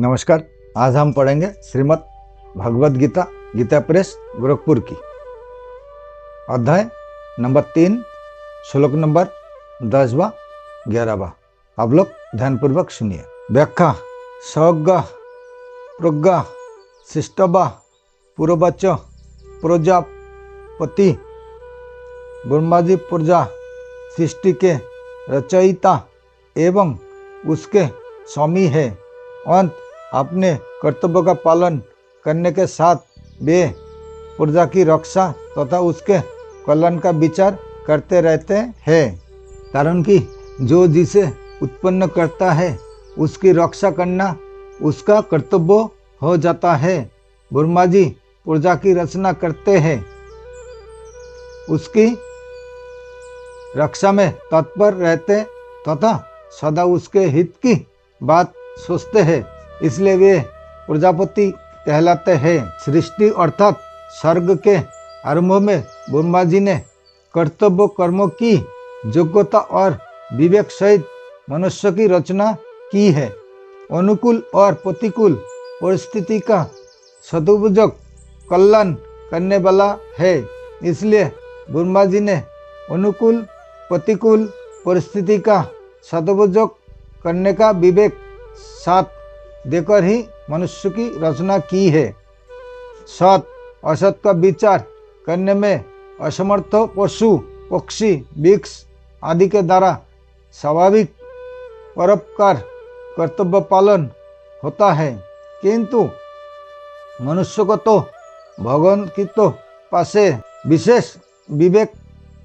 नमस्कार। आज हम पढ़ेंगे श्रीमद् भगवद गीता, गीता प्रेस गोरखपुर की अध्याय नंबर 3, श्लोक नंबर 10वां 11वां। आप लोग ध्यानपूर्वक सुनिए। व्याख्या। सग प्रज्ञा शिष्टवा पूर्वच प्रजापति ब्रह्माजी प्रजा सृष्टि के रचयिता एवं उसके स्वामी है। अंत अपने कर्तव्य का पालन करने के साथ वे प्रजा की रक्षा तथा उसके कल्याण का विचार करते रहते हैं। कारण कि जो जिसे उत्पन्न करता है उसकी रक्षा करना उसका कर्तव्य हो जाता है। ब्रह्मा जी प्रजा की रचना करते हैं, उसकी रक्षा में तत्पर रहते तथा सदा उसके हित की बात सोचते हैं, इसलिए वे प्रजापति कहलाते हैं। सृष्टि अर्थात स्वर्ग के आरंभ में ब्रह्मा जी ने कर्तव्य कर्मों की योग्यता और विवेक सहित मनुष्य की रचना की है। अनुकूल और प्रतिकूल परिस्थिति का सदुपयोग कल्याण करने वाला है, इसलिए ब्रह्मा जी ने अनुकूल प्रतिकूल परिस्थिति का सदुपयोग करने का विवेक साथ देकर ही मनुष्य की रचना की है। सत असत का विचार करने में असमर्थ पशु पक्षी वृक्ष आदि के द्वारा स्वाभाविक परोपकार कर्तव्य पालन होता है, किंतु मनुष्य को तो भगवान की तो पासे विशेष विवेक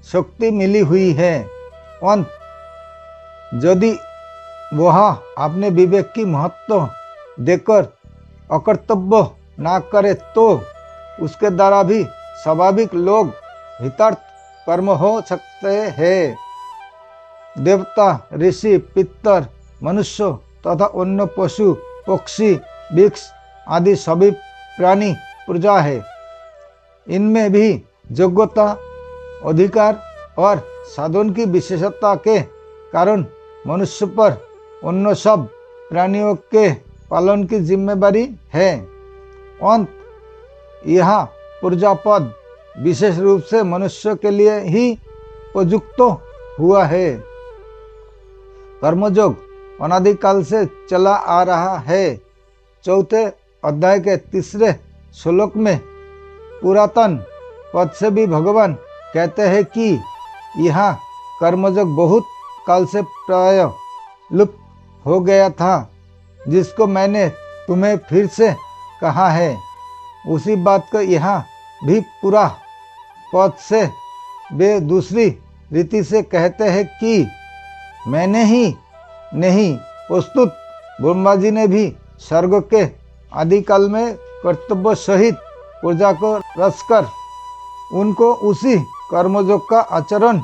शक्ति मिली हुई है। अंत यदि वह अपने विवेक की महत्व देकर अकर्तव्य ना करे तो उसके द्वारा भी स्वाभाविक लोग हितार्थ कर्म हो सकते हैं। देवता ऋषि पितर मनुष्य तथा अन्य पशु पक्षी वृक्ष आदि सभी प्राणी प्रजा है। इनमें भी योग्यता अधिकार और साधन की विशेषता के कारण मनुष्य पर अन्य सब प्राणियों के पालन की जिम्मेदारी है। अंत यह प्रजापद विशेष रूप से मनुष्य के लिए ही प्रयुक्त हुआ है। कर्मयोग अनादिकाल से चला आ रहा है। चौथे अध्याय के तीसरे श्लोक में पुरातन पद से भी भगवान कहते हैं कि यह कर्मयोग बहुत काल से प्राय लुप्त हो गया था, जिसको मैंने तुम्हें फिर से कहा है। उसी बात को यहाँ भी पूरा पद से वे दूसरी रीति से कहते हैं कि मैंने ही नहीं प्रस्तुत ब्रह्मा जी ने भी स्वर्ग के आदिकाल में कर्तव्य सहित प्रजा को रचकर उनको उसी कर्मयोग का आचरण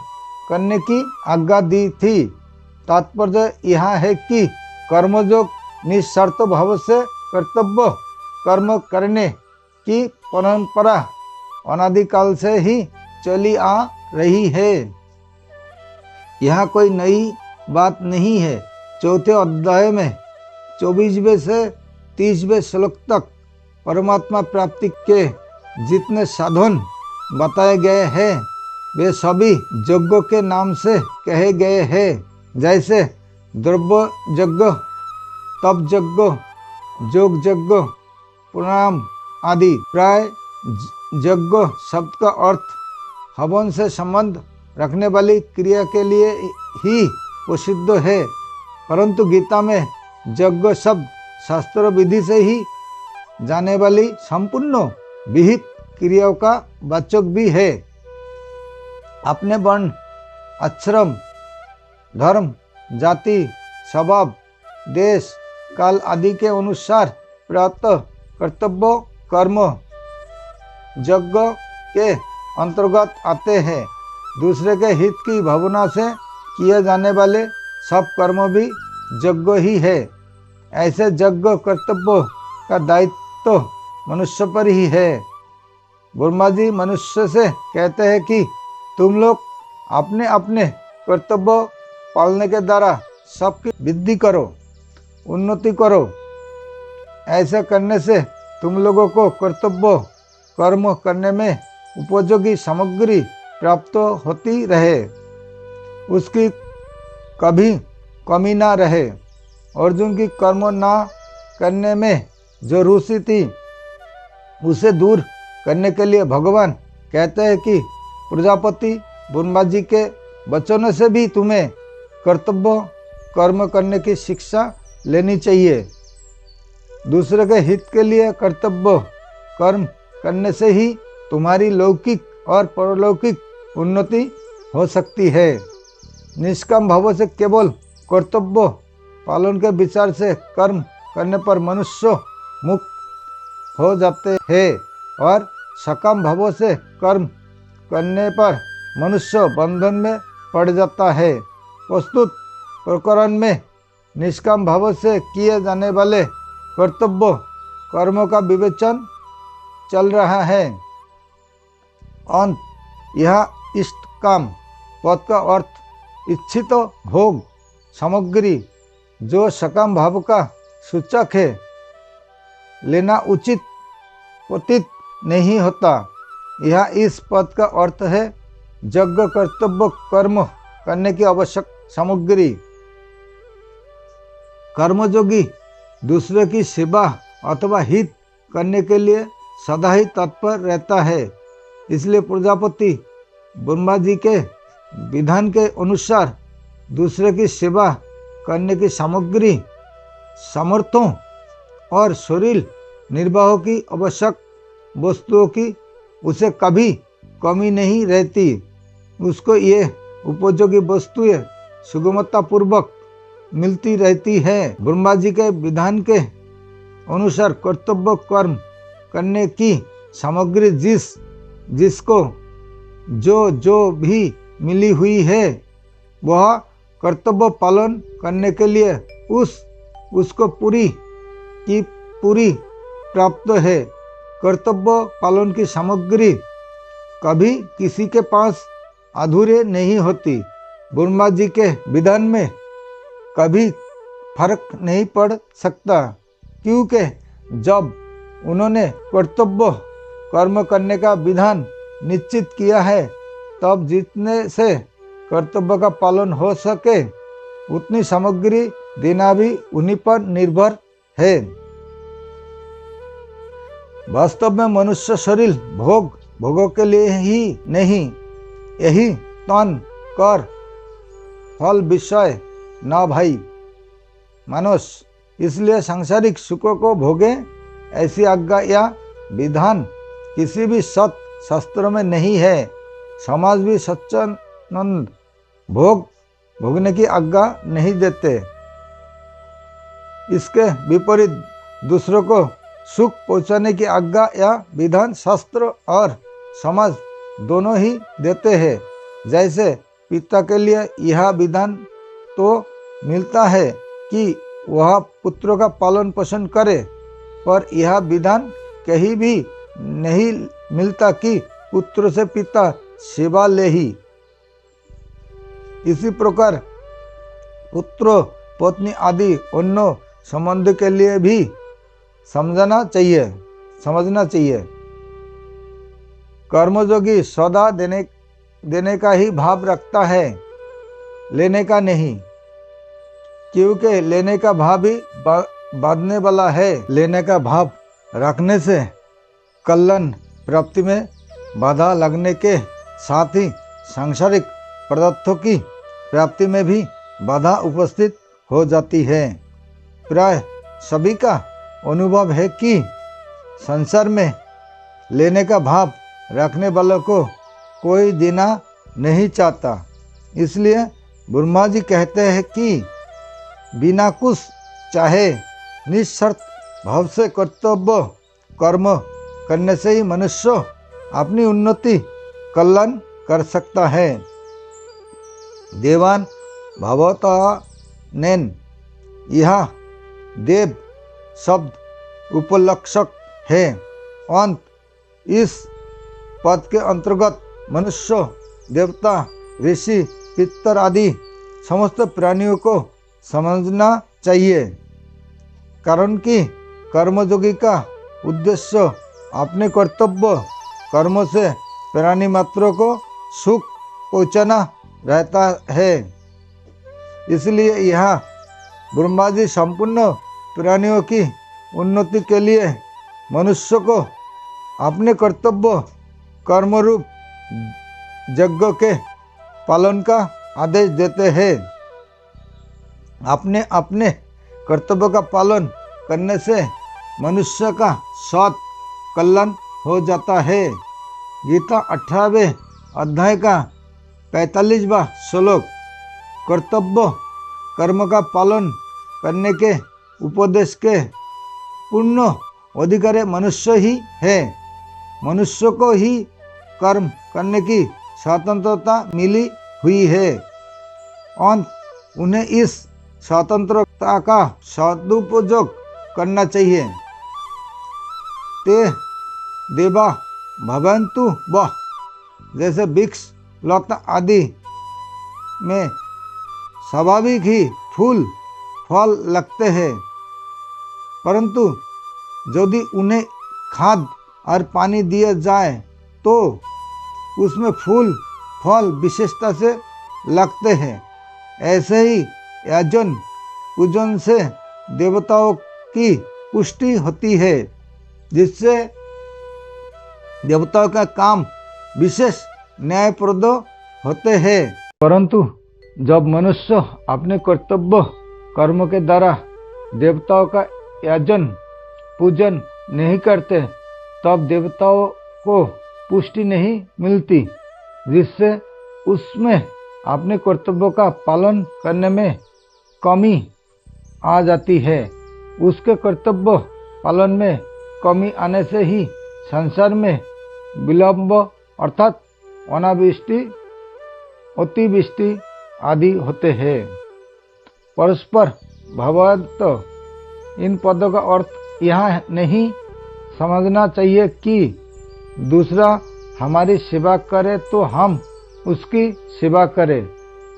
करने की आज्ञा दी थी। तात्पर्य यह है कि कर्मयोग निस्वार्थ भाव से कर्तव्य कर्म करने की परंपरा अनादिकाल से ही चली आ रही है। यह कोई नई बात नहीं है। चौथे अध्याय में 24वें से 30वें श्लोक तक परमात्मा प्राप्ति के जितने साधन बताए गए हैं वे सभी यज्ञ के नाम से कहे गए हैं, जैसे द्रव्य यज्ञ, तप यज्ञ, योग यज्ञ, प्रणाम आदि। प्राय यज्ञ शब्द का अर्थ हवन से संबंध रखने वाली क्रिया के लिए ही प्रसिद्ध है, परंतु गीता में यज्ञ शब्द शास्त्र विधि से ही जाने वाली संपूर्ण विहित क्रियाओं का वाचक भी है। अपने वर्ण आश्रम धर्म जाति स्वभाव देश काल आदि के अनुसार प्राप्त कर्तव्य कर्म यज्ञ के अंतर्गत आते हैं। दूसरे के हित की भावना से किए जाने वाले सब कर्म भी यज्ञ ही है। ऐसे यज्ञ कर्तव्य का दायित्व मनुष्य पर ही है। ब्रह्मा जी मनुष्य से कहते हैं कि तुम लोग अपने अपने कर्तव्य पालने के द्वारा सबकी वृद्धि करो, उन्नति करो। ऐसा करने से तुम लोगों को कर्तव्य कर्म करने में उपयोगी सामग्री प्राप्त होती रहे, उसकी कभी कमी ना रहे। अर्जुन की कर्म ना करने में जो रुचि थी उसे दूर करने के लिए भगवान कहते हैं कि प्रजापति ब्रह्मा जी के वचनों से भी तुम्हें कर्तव्य कर्म करने की शिक्षा लेनी चाहिए। दूसरे के हित के लिए कर्तव्य कर्म करने से ही तुम्हारी लौकिक और परलौकिक उन्नति हो सकती है। निष्काम भाव से केवल कर्तव्य पालन के विचार से कर्म करने पर मनुष्य मुक्त हो जाते हैं और सकाम भाव से कर्म करने पर मनुष्य बंधन में पड़ जाता है। प्रस्तुत प्रकरण में निष्काम भाव से किए जाने वाले कर्तव्य कर्मों का विवेचन चल रहा है। अंत यह इष्ट काम पद का अर्थ इच्छित भोग सामग्री जो सकाम भाव का सूचक है लेना उचित प्रतीत नहीं होता। यह इस पद का अर्थ है यज्ञ कर्तव्य कर्म करने की आवश्यक सामग्री। कर्मयोगी दूसरे की सेवा अथवा हित करने के लिए सदा ही तत्पर रहता है। इसलिए प्रजापति ब्रह्मा जी के विधान के अनुसार दूसरे की सेवा करने की सामग्री सामर्थ्यों और शरीर निर्वाह की आवश्यक वस्तुओं की उसे कभी कमी नहीं रहती। उसको ये उपयोगी वस्तुएं सुगमतापूर्वक मिलती रहती है। ब्रह्मा जी के विधान के अनुसार कर्तव्य कर्म करने की सामग्री जिसको जो भी मिली हुई है वह कर्तव्य पालन करने के लिए उसको पूरी की पूरी प्राप्त है। कर्तव्य पालन की सामग्री कभी किसी के पास अधूरे नहीं होती। ब्रह्मा जी के विधान में कभी फर्क नहीं पड़ सकता, क्योंकि जब उन्होंने कर्तव्य कर्म करने का विधान निश्चित किया है तब जितने से कर्तव्य का पालन हो सके उतनी सामग्री देना भी उन्हीं पर निर्भर है। वास्तव में मनुष्य शरीर भोगों के लिए ही नहीं, यही तन कर फल विषय न भाई मानुष, इसलिए सांसारिक सुखों को भोगे ऐसी आज्ञा या विधान किसी भी सत शास्त्रों में नहीं है। समाज भी सच्चिदानंद भोगने की आज्ञा नहीं देते। इसके विपरीत दूसरों को सुख पहुंचाने की आज्ञा या विधान शास्त्र और समाज दोनों ही देते हैं। जैसे पिता के लिए यह विधान तो मिलता है कि वह पुत्रों का पालन पोषण करे, पर यह विधान कहीं भी नहीं मिलता कि पुत्र से पिता सेवा ले ही। इसी प्रकार पुत्र पत्नी आदि अन्य संबंध के लिए भी समझना चाहिए। कर्मयोगी सदा देने का ही भाव रखता है, लेने का नहीं, क्योंकि लेने का भाव ही बांधने वाला है। लेने का भाव रखने से कल्याण प्राप्ति में बाधा लगने के साथ ही सांसारिक पदार्थों की प्राप्ति में भी बाधा उपस्थित हो जाती है। प्राय सभी का अनुभव है कि संसार में लेने का भाव रखने वालों को कोई देना नहीं चाहता। इसलिए ब्रह्मा जी कहते हैं कि बिना कुछ चाहे निःशर्त भाव से कर्तव्य कर्म करने से ही मनुष्य अपनी उन्नति कल्याण कर सकता है। देवान भवतः नैन, यह देव शब्द उपलक्षक है। अंत इस पद के अंतर्गत मनुष्य देवता ऋषि पितर आदि समस्त प्राणियों को समझना चाहिए, कारण कि कर्मयोगी का उद्देश्य अपने कर्तव्य कर्मों से प्राणी मात्रों को सुख पहुँचाना रहता है। इसलिए यहाँ ब्रह्मा जी संपूर्ण प्राणियों की उन्नति के लिए मनुष्य को अपने कर्तव्य कर्म रूप यज्ञ के पालन का आदेश देते हैं। अपने अपने कर्तव्य का पालन करने से मनुष्य का सत कल्याण हो जाता है। गीता 18वें अध्याय का 45वां श्लोक कर्तव्य कर्म का पालन करने के उपदेश के पूर्ण अधिकारी मनुष्य ही है। मनुष्य को ही कर्म करने की स्वतंत्रता मिली हुई है और उन्हें इस स्वतंत्रता का सदुपयोग करना चाहिए। ते देवा भवन्तु वह जैसे वृक्ष लता आदि में स्वाभाविक ही फूल फल लगते हैं, परंतु यदि उन्हें खाद और पानी दिया जाए तो उसमें फूल फल विशेषता से लगते हैं। ऐसे ही यजन पूजन से देवताओं की पुष्टि होती है, जिससे देवताओं का काम विशेष न्यायप्रद होते हैं। परंतु जब मनुष्य अपने कर्तव्य कर्म के द्वारा देवताओं का यजन पूजन नहीं करते, तब देवताओं को पुष्टि नहीं मिलती, जिससे उसमें अपने कर्तव्यों का पालन करने में कमी आ जाती है। उसके कर्तव्य पालन में कमी आने से ही संसार में विलंब अर्थात अनावृष्टि अतिवृष्टि आदि होते हैं। परस्पर भगवत इन पदों का अर्थ यह नहीं समझना चाहिए कि दूसरा हमारी सेवा करे तो हम उसकी सेवा करें।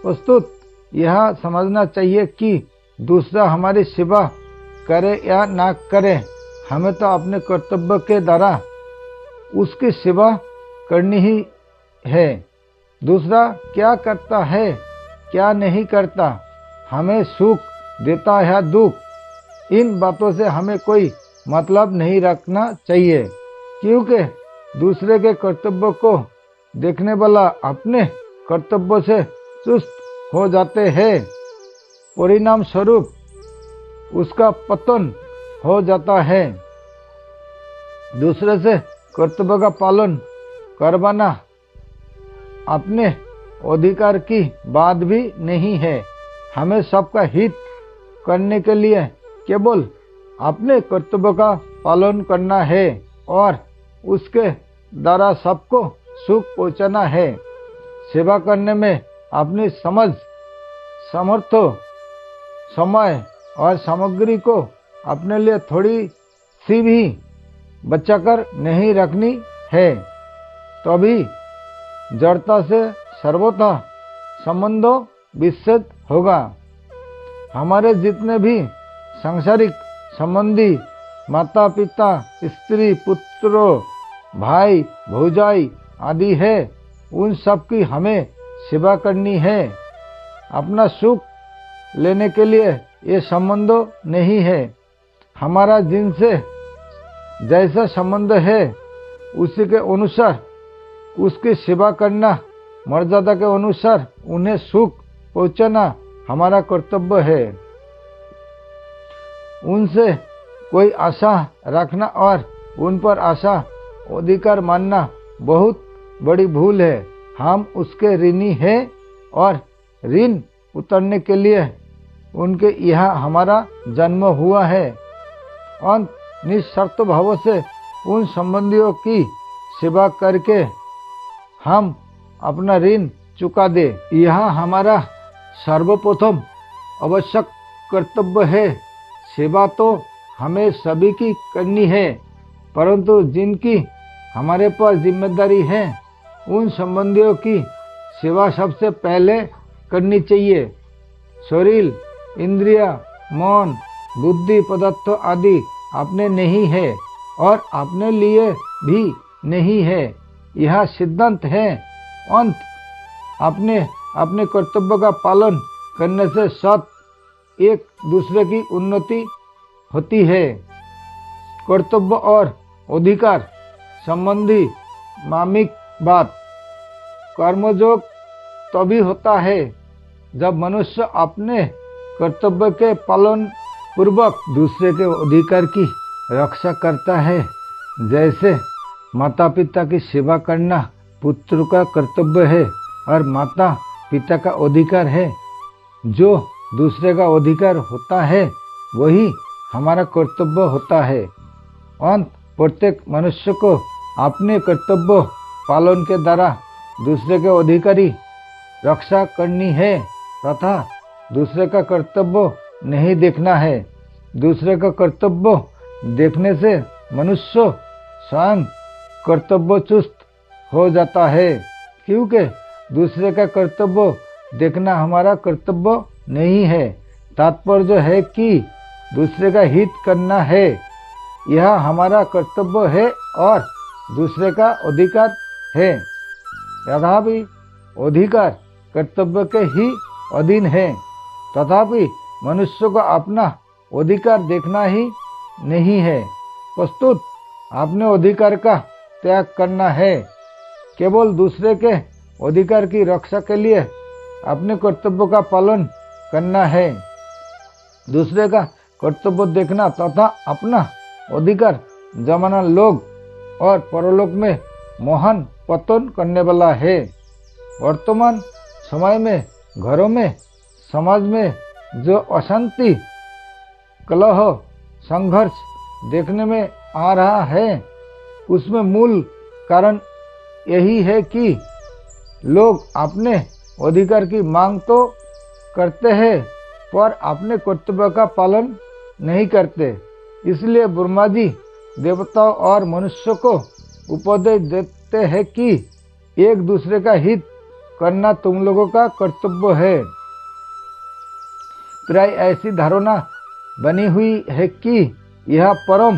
प्रस्तुत यह समझना चाहिए कि दूसरा हमारी सेवा करे या ना करे, हमें तो अपने कर्तव्य के द्वारा उसकी सेवा करनी ही है। दूसरा क्या करता है क्या नहीं करता, हमें सुख देता है दुख, इन बातों से हमें कोई मतलब नहीं रखना चाहिए, क्योंकि दूसरे के कर्तव्य को देखने वाला अपने कर्तव्य से चुस्त हो जाते हैं। परिणाम स्वरूप उसका पतन हो जाता है। दूसरे से कर्तव्य का पालन करवाना अपने अधिकार की बात भी नहीं है। हमें सबका हित करने के लिए केवल अपने कर्तव्य का पालन करना है और उसके द्वारा सबको सुख पहुंचाना है। सेवा करने में अपनी समझ सामर्थ्य समय और सामग्री को अपने लिए थोड़ी सी भी बचाकर नहीं रखनी है, तभी जड़ता से सर्वथा संबंध विच्छेद होगा। हमारे जितने भी सांसारिक संबंधी माता पिता स्त्री पुत्र भाई भौजाई आदि है, उन सब की हमें सेवा करनी है। अपना सुख लेने के लिए ये संबंध नहीं है। हमारा जिनसे जैसा संबंध है उसी के अनुसार उसकी सेवा करना, मर्यादा के अनुसार उन्हें सुख पहुंचाना हमारा कर्तव्य है। उनसे कोई आशा रखना और उन पर आशा अधिकार मानना बहुत बड़ी भूल है। हम उसके ऋणी हैं और ऋण उतरने के लिए उनके यहाँ हमारा जन्म हुआ है और निस्वार्थ भाव से उन संबंधियों की सेवा करके हम अपना ऋण चुका दे। यह हमारा सर्वप्रथम आवश्यक कर्तव्य है। सेवा तो हमें सभी की करनी है, परंतु जिनकी हमारे पास जिम्मेदारी है उन संबंधियों की सेवा सबसे पहले करनी चाहिए। शरीर इंद्रिया मन बुद्धि पदार्थ आदि अपने नहीं है और अपने लिए भी नहीं है, यह सिद्धांत है। अंत अपने अपने कर्तव्य का पालन करने से सत एक दूसरे की उन्नति होती है। कर्तव्य और अधिकार संबंधी मार्मिक बात, कर्मयोग तभी होता है जब मनुष्य अपने कर्तव्य के पालन पूर्वक दूसरे के अधिकार की रक्षा करता है। जैसे माता पिता की सेवा करना पुत्र का कर्तव्य है और माता पिता का अधिकार है। जो दूसरे का अधिकार होता है वही हमारा कर्तव्य होता है। अंत प्रत्येक मनुष्य को अपने कर्तव्य पालन के द्वारा दूसरे के अधिकारी रक्षा करनी है तथा दूसरे का कर्तव्य नहीं देखना है। दूसरे का कर्तव्य देखने से मनुष्य स्वयं कर्तव्यच्युत हो जाता है, क्योंकि दूसरे का कर्तव्य देखना हमारा कर्तव्य नहीं है। तात्पर्य है कि दूसरे का हित करना है, यह हमारा कर्तव्य है और दूसरे का अधिकार है। यद्यपि अधिकार कर्तव्य के ही अधीन है, तथापि मनुष्य को अपना अधिकार देखना ही नहीं है। प्रस्तुत अपने अधिकार का त्याग करना है। केवल दूसरे के अधिकार की रक्षा के लिए अपने कर्तव्य का पालन करना है। दूसरे का कर्तव्य देखना तथा अपना अधिकार जमाना लोग और परलोक में महान पतन करने वाला है। वर्तमान समय में घरों में, समाज में जो अशांति, कलह, संघर्ष देखने में आ रहा है, उसमें मूल कारण यही है कि लोग अपने अधिकार की मांग तो करते हैं पर अपने कर्तव्य का पालन नहीं करते। इसलिए ब्रह्मा जी देवताओं और मनुष्य को उपदेश देते हैं कि एक दूसरे का हित करना तुम लोगों का कर्तव्य है। प्राय ऐसी धारणा बनी हुई है कि यह परम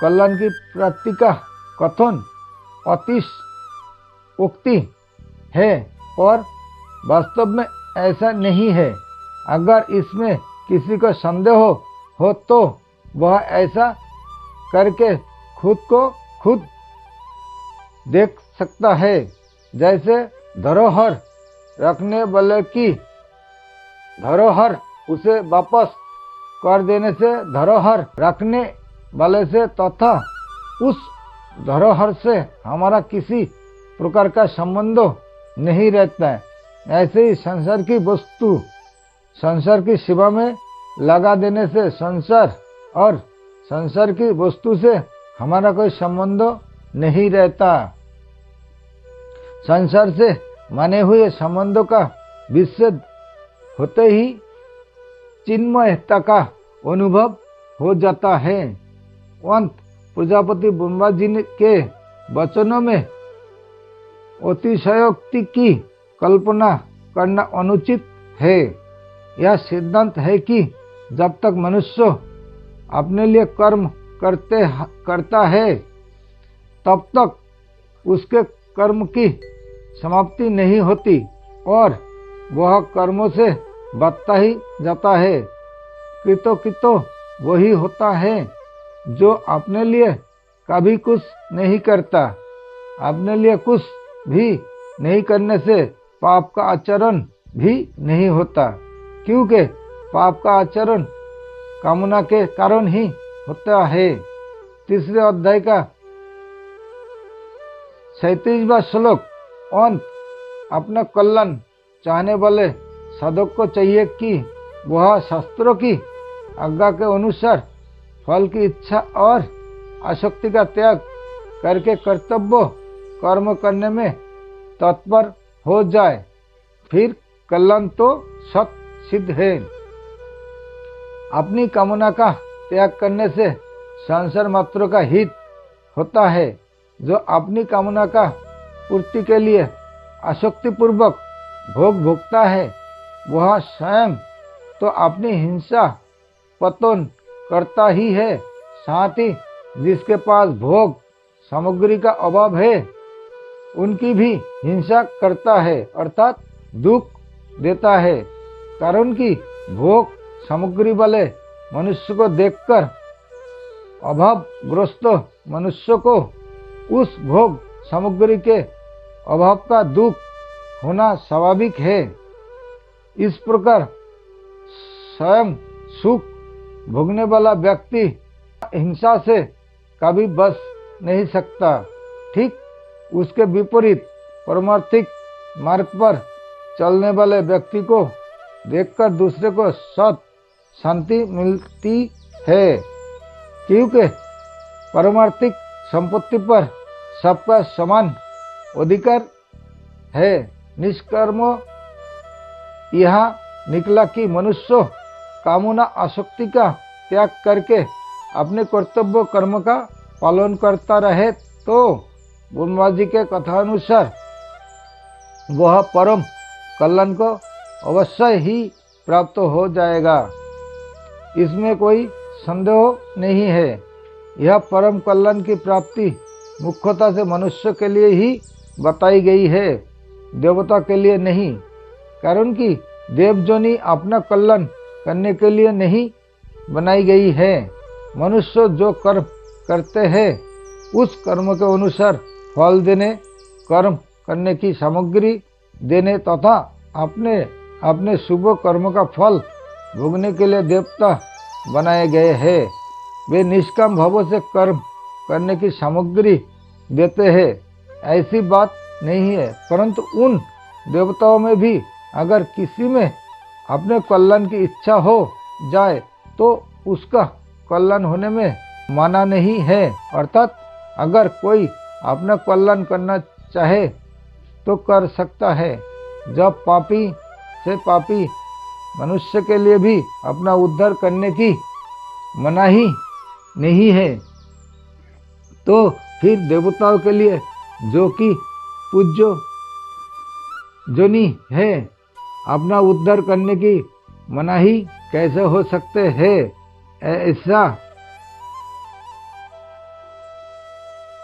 कल्याण की प्राप्ति का कथन अतिशयोक्ति है, और वास्तव में ऐसा नहीं है। अगर इसमें किसी को संदेह हो तो वह ऐसा करके खुद को खुद देख सकता है। जैसे धरोहर रखने वाले की धरोहर उसे वापस कर देने से धरोहर रखने वाले से तथा उस धरोहर से हमारा किसी प्रकार का संबंध नहीं रहता है। ऐसे ही संसार की वस्तु संसार की सेवा में लगा देने से संसार और संसार की वस्तु से हमारा कोई संबंध नहीं रहता। संसार से माने हुए संबंधों का विच्छेद होते ही चिन्मयता का अनुभव हो जाता है। अंत प्रजापति ब्रह्मा जी के वचनों में अतिशयोक्ति की कल्पना करना अनुचित है। यह सिद्धांत है कि जब तक मनुष्य अपने लिए कर्म करता है तब तक उसके कर्म की समाप्ति नहीं होती और वह कर्मों से बचता ही जाता है। कितो वही होता है जो अपने लिए कभी कुछ नहीं करता। अपने लिए कुछ भी नहीं करने से पाप का आचरण भी नहीं होता, क्योंकि पाप का आचरण कामना के कारण ही होता है। तीसरे अध्याय का 37वां श्लोक। अंत अपना कल्याण चाहने वाले साधक को चाहिए कि वह शास्त्रों की आज्ञा के अनुसार फल की इच्छा और आसक्ति का त्याग करके कर्तव्य कर्म करने में तत्पर हो जाए, फिर कल्याण तो सत सिद्ध है। अपनी कामना का त्याग करने से संसार मात्र का हित होता है। जो अपनी कामना का पूर्ति के लिए आसक्ति पूर्वक भोग भोगता है वह स्वयं तो अपनी हिंसा पतन करता ही है, साथ ही जिसके पास भोग सामग्री का अभाव है उनकी भी हिंसा करता है, अर्थात दुख देता है। कारण कि भोग सामग्री वाले मनुष्य को देखकर अभावग्रस्त मनुष्य को उस भोग सामग्री के अभाव का दुख होना स्वाभाविक है। इस प्रकार स्वयं सुख भोगने वाला व्यक्ति हिंसा से कभी बच नहीं सकता। ठीक उसके विपरीत परमार्थिक मार्ग पर चलने वाले व्यक्ति को देखकर दूसरे को सत शांति मिलती है, क्योंकि परमार्थिक संपत्ति पर सबका समान अधिकार है। निष्कर्म यह निकला कि मनुष्य कामना आसक्ति का त्याग करके अपने कर्तव्य कर्म का पालन करता रहे तो ब्रह्मा जी के कथानुसार वह परम कल्याण को अवश्य ही प्राप्त हो जाएगा। इसमें कोई संदेह नहीं है। यह परम कल्याण की प्राप्ति मुख्यतः से मनुष्य के लिए ही बताई गई है, देवता के लिए नहीं। कारण कि देवजनी अपना कल्याण करने के लिए नहीं बनाई गई है। मनुष्य जो कर्म करते हैं उस कर्म के अनुसार फल देने, कर्म करने की सामग्री देने तथा अपने अपने शुभ कर्म का फल भोगने के लिए देवता बनाए गए हैं। वे निष्काम भाव से कर्म करने की सामग्री देते हैं, ऐसी बात नहीं है। परंतु उन देवताओं में भी अगर किसी में अपने कल्याण की इच्छा हो जाए तो उसका कल्याण होने में माना नहीं है। अर्थात अगर कोई अपना कल्याण करना चाहे तो कर सकता है। जब पापी से पापी मनुष्य के लिए भी अपना उद्धार करने की मनाही नहीं है तो फिर देवताओं के लिए जो कि पूज्य जोनी है अपना उद्धार करने की मनाही कैसे हो सकते हैं। ऐसा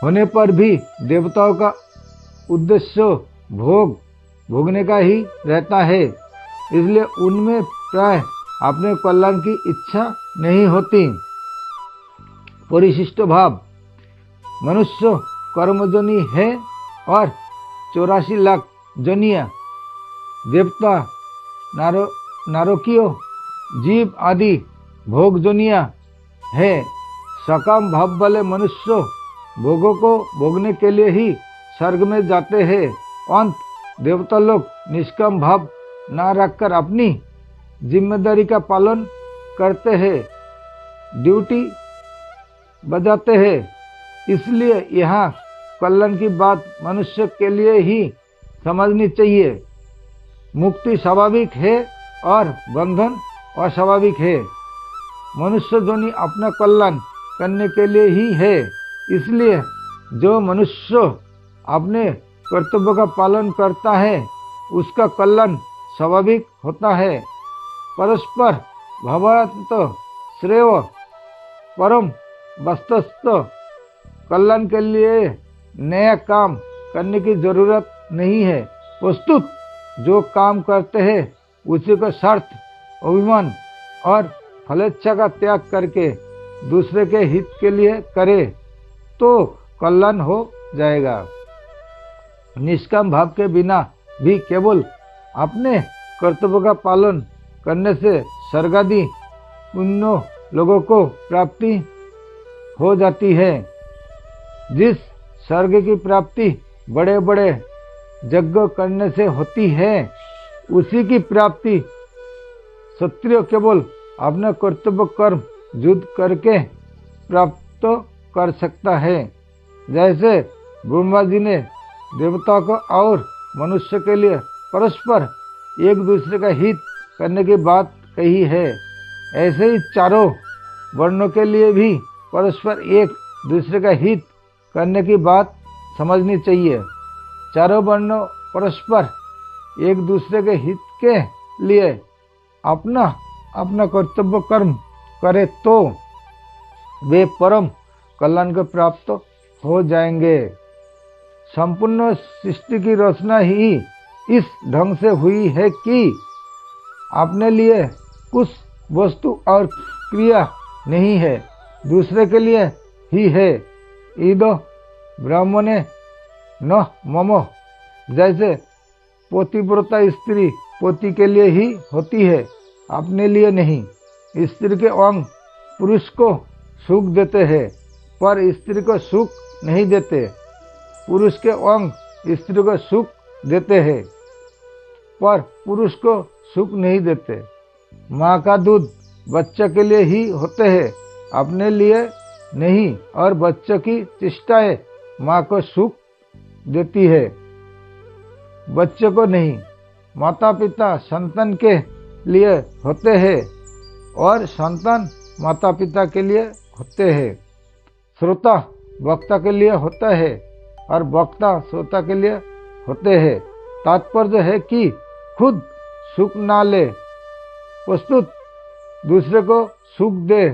होने पर भी देवताओं का उद्देश्य भोग भोगने का ही रहता है, इसलिए उनमें प्राय अपने कल्याण की इच्छा नहीं होती। परिशिष्ट भाव मनुष्य कर्मजनी है और 84 लाख जनिया देवता नारकीय जीव आदि भोगजनिया है। सकाम भाव वाले मनुष्य भोगों को भोगने के लिए ही स्वर्ग में जाते हैं। अंत देवता लोग निष्काम भाव न रखकर अपनी जिम्मेदारी का पालन करते हैं, ड्यूटी बजाते हैं। इसलिए यहाँ कल्याण की बात मनुष्य के लिए ही समझनी चाहिए। मुक्ति स्वाभाविक है और बंधन अस्वाभाविक है। मनुष्य जोनि अपना कल्याण करने के लिए ही है, इसलिए जो मनुष्य अपने कर्तव्य का पालन करता है उसका कल्याण स्वाभाविक होता है। परस्पर भवंत श्रेय परम वस्तुस्थ कल्याण के लिए नया काम करने की जरूरत नहीं है। वस्तुत जो काम करते हैं उसी को स्वार्थ, अभिमान और फलेच्छा का त्याग करके दूसरे के हित के लिए करे तो कल्याण हो जाएगा। निष्काम भाव के बिना भी केवल अपने कर्तव्य का पालन करने से स्वर्गादि पुण्य लोगों को प्राप्ति हो जाती है। जिस स्वर्ग की प्राप्ति बड़े बड़े यज्ञ करने से होती है उसी की प्राप्ति क्षत्रिय केवल अपना कर्तव्य कर्म युद्ध करके प्राप्त कर सकता है। जैसे ब्रह्मा जी ने देवताओं को और मनुष्य के लिए परस्पर एक दूसरे का हित करने की बात कही है, ऐसे ही चारों वर्णों के लिए भी परस्पर एक दूसरे का हित करने की बात समझनी चाहिए। चारों वर्णों परस्पर एक दूसरे के हित के लिए अपना अपना कर्तव्य कर्म करे तो वे परम कल्याण को प्राप्त हो जाएंगे। संपूर्ण सृष्टि की रचना ही इस ढंग से हुई है कि अपने लिए कुछ वस्तु और क्रिया नहीं है, दूसरे के लिए ही है। ईदो ब्राह्मणे न मम, जैसे पतिव्रता स्त्री पति के लिए ही होती है, अपने लिए नहीं। स्त्री के अंग पुरुष को सुख देते हैं पर स्त्री को सुख नहीं देते। पुरुष के अंग स्त्री को सुख देते हैं पर पुरुष को सुख नहीं देते। माँ का दूध बच्चे के लिए ही होते हैं, अपने लिए नहीं, और बच्चे की चेष्टाएं माँ को सुख देती है, बच्चे को नहीं। माता पिता संतान के लिए होते हैं और संतान माता पिता के लिए होते हैं। श्रोता वक्ता के लिए होता है और वक्ता श्रोता के लिए होते हैं। तात्पर्य है कि खुद सुख ना ले, प्रस्तुत दूसरे को सुख दे।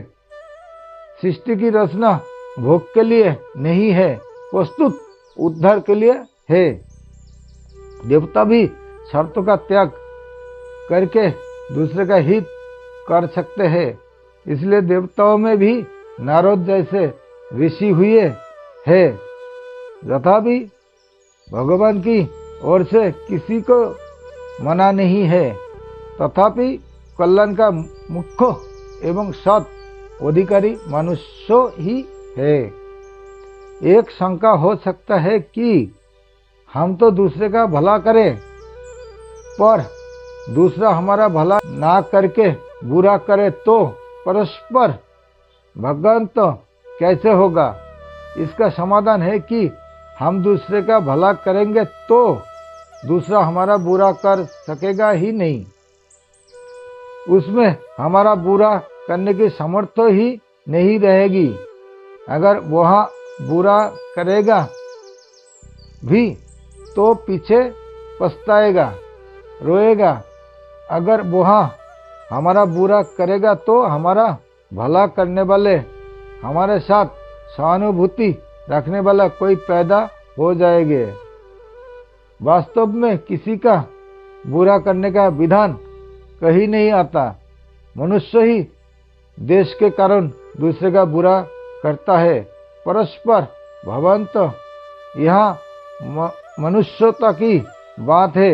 सृष्टि की रचना भोग के लिए नहीं है, प्रस्तुत उद्धार के लिए है। देवता भी शर्तों का त्याग करके दूसरे का हित कर सकते हैं, इसलिए देवताओं में भी नारद जैसे ऋषि हुए हैं। तथापि भगवान की ओर से किसी को मना नहीं है, तथापि कल्याण का मुख्य एवं सत अधिकारी मनुष्य ही है। एक शंका हो सकता है कि हम तो दूसरे का भला करें पर दूसरा हमारा भला ना करके बुरा करे तो परस्पर भगवान तो कैसे होगा। इसका समाधान है कि हम दूसरे का भला करेंगे तो दूसरा हमारा बुरा कर सकेगा ही नहीं, उसमें हमारा बुरा करने की सामर्थ्य ही नहीं रहेगी। अगर वह बुरा करेगा भी तो पीछे पछताएगा, रोएगा। अगर वह हमारा बुरा करेगा तो हमारा भला करने वाले, हमारे साथ सहानुभूति रखने वाला कोई पैदा हो जाएंगे। वास्तव में किसी का बुरा करने का विधान कहीं नहीं आता। मनुष्य ही देश के कारण दूसरे का बुरा करता है। परस्पर भवंत यहाँ मनुष्यता की बात है,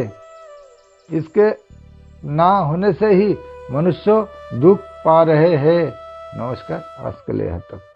इसके ना होने से ही मनुष्य दुख पा रहे हैं। नमस्कार, आज के लिए यहाँ तक।